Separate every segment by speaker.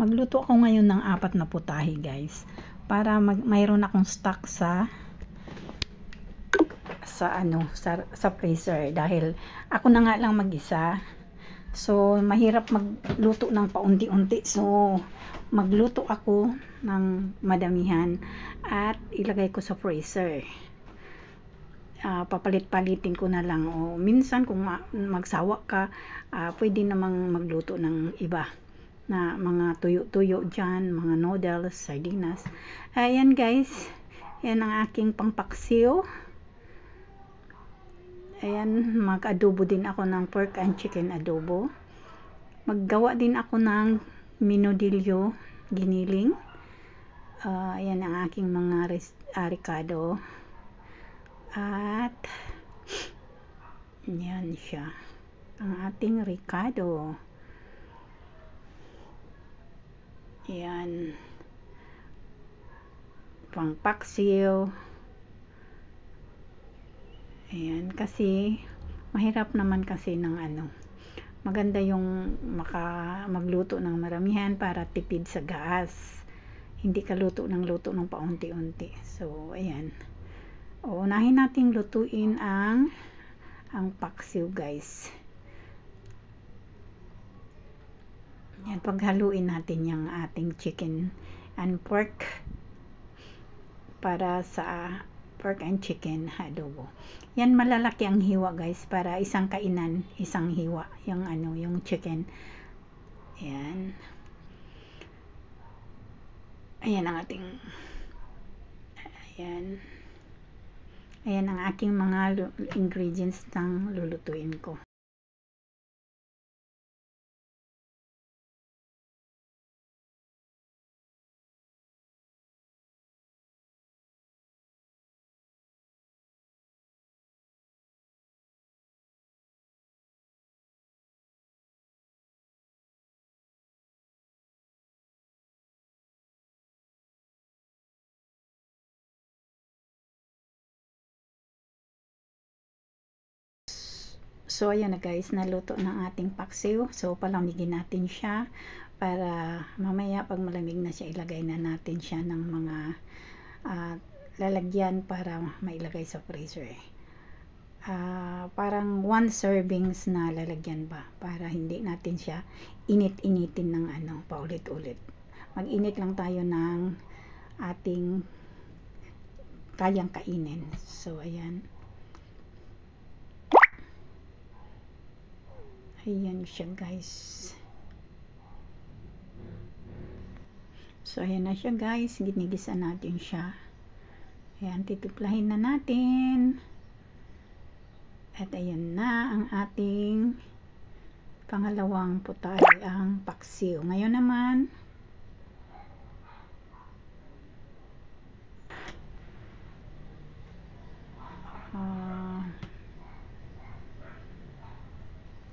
Speaker 1: Magluto ako ngayon ng 4 na putahe, guys, para mayroon akong stock sa freezer, dahil ako na nga lang mag-isa. So mahirap magluto ng paunti-unti, so magluto ako ng madamihan at ilagay ko sa freezer. Papalit-palitin ko na lang, o minsan kung magsawa ka, pwede namang magluto ng iba na mga tuyo-tuyo dyan, mga noodles, sardinas. Ayan guys, yan ang aking pangpaksiw. Ayan, mag-adobo din ako ng pork and chicken adobo. Maggawa din ako ng minudilyo giniling. Ayan ang aking mga ricado. At yan siya, ang ating ricado. Yan, pangpaksiw. Ayan, kasi mahirap naman kasi ng maganda yung magluto ng maramihan para tipid sa gas. Hindi ka luto ng paunti-unti. So ayan, unahin nating lutuin ang paksiw, guys. Yan, paghaluin natin yung ating chicken and pork para sa pork and chicken adobo. Yan, malalaki ang hiwa, guys, para isang kainan, isang hiwa yung chicken. Ayan. Ayan ang ating ayan ang aking mga ingredients ng lulutuin ko. So ayan na guys, naluto ng ating paksiw. So palamigin natin siya para mamaya pag malamig na siya, ilagay na natin siya ng mga lalagyan para mailagay sa freezer. Parang 1 servings na lalagyan ba, para hindi natin siya init-initin ng paulit-ulit. Mag-init lang tayo ng ating kayang kainin. So ayan. Ayan siya, guys. So ayan na siya, guys. Ginigisa natin siya. Ayan, titiplahin na natin. At ayan na ang ating pangalawang putahe, ang paksiw. Ngayon naman,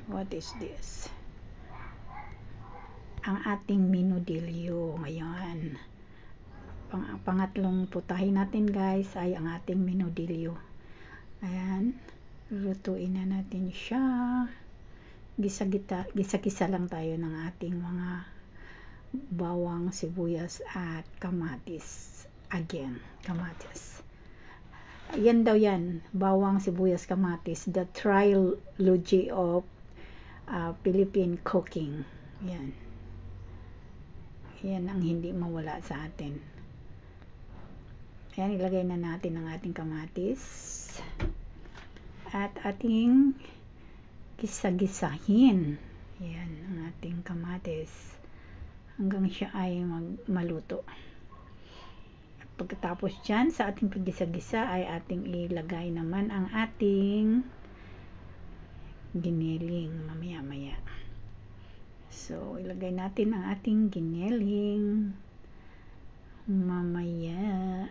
Speaker 1: what is this? Ang ating minudilyo. Ngayon, pangatlong putahe natin, guys, ay ang ating minudilyo. Ayan, lutuin na natin siya. Gisa-gisa lang tayo ng ating mga bawang, sibuyas at kamatis. Again, kamatis. Yan daw yan, bawang, sibuyas, kamatis, the trilogy of Philippine cooking. Yan. Yan ang hindi mawala sa atin. Ayan, ilagay na natin ang ating kamatis at ating gisa-gisahin. Yan ang ating kamatis hanggang siya ay maluto. At pagkatapos dyan, sa ating paggisa-gisa ay ating ilagay naman ang ating giniling mamaya-maya. So ilagay natin ang ating giniling mamaya.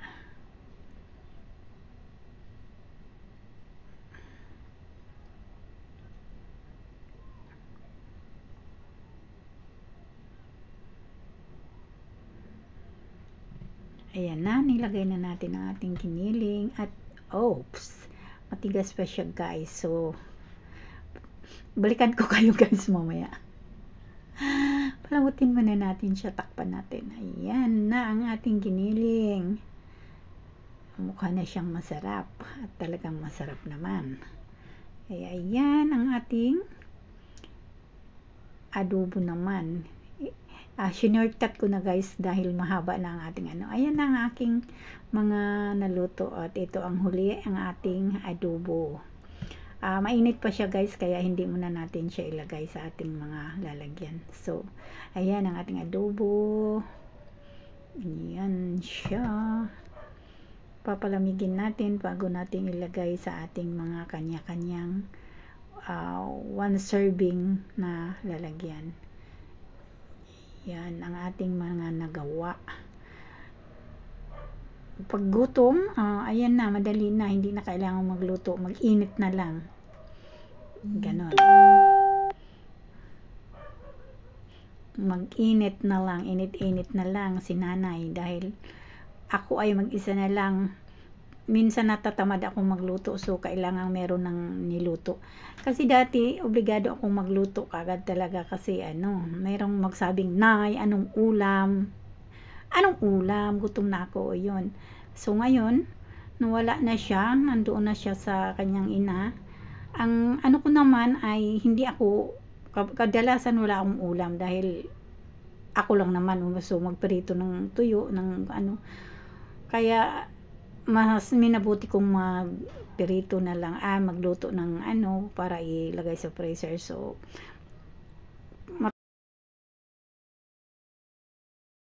Speaker 1: Ayan na, nilagay na natin ang ating giniling at oops, matigas pa siya, guys. So balikan ko kayo, guys, mamaya Palamutin muna natin siya, takpan natin. Ayan na ang ating giniling. Mukha na siyang masarap at talagang masarap naman. Kaya ayan ang ating adobo naman. Shortcut ko na guys dahil mahaba na ang ating ano. Ayan na ang aking mga naluto at ito ang huli ang ating adobo. Mainit pa siya guys kaya hindi muna natin siya ilagay sa ating mga lalagyan. So, ayan ang ating adobo. Ayan siya. Papalamigin natin bago natin ilagay sa ating mga kanya-kanyang 1 serving na lalagyan. Yan ang ating mga nagawa. Pag gutom, ayan na, madali na, hindi na kailangan magluto, mag-init na lang. Ganon. Mag-init na lang, init-init na lang si nanay dahil ako ay mag-isa na lang. Minsan natatamad akong magluto, so kailangan meron ng niluto. Kasi dati obligado akong magluto kagad talaga kasi merong magsabing, "Nay, anong ulam?" Anong ulam? Gutom na ako, yun. So ngayon, nawala na siya, nandoon na siya sa kanyang ina. Ang ano ko naman ay hindi ako kadalasan wala akong ulam dahil ako lang naman gusto magprito ng tuyo ng kaya mas minabuti kong magprito na lang magluto ng para ilagay sa freezer. So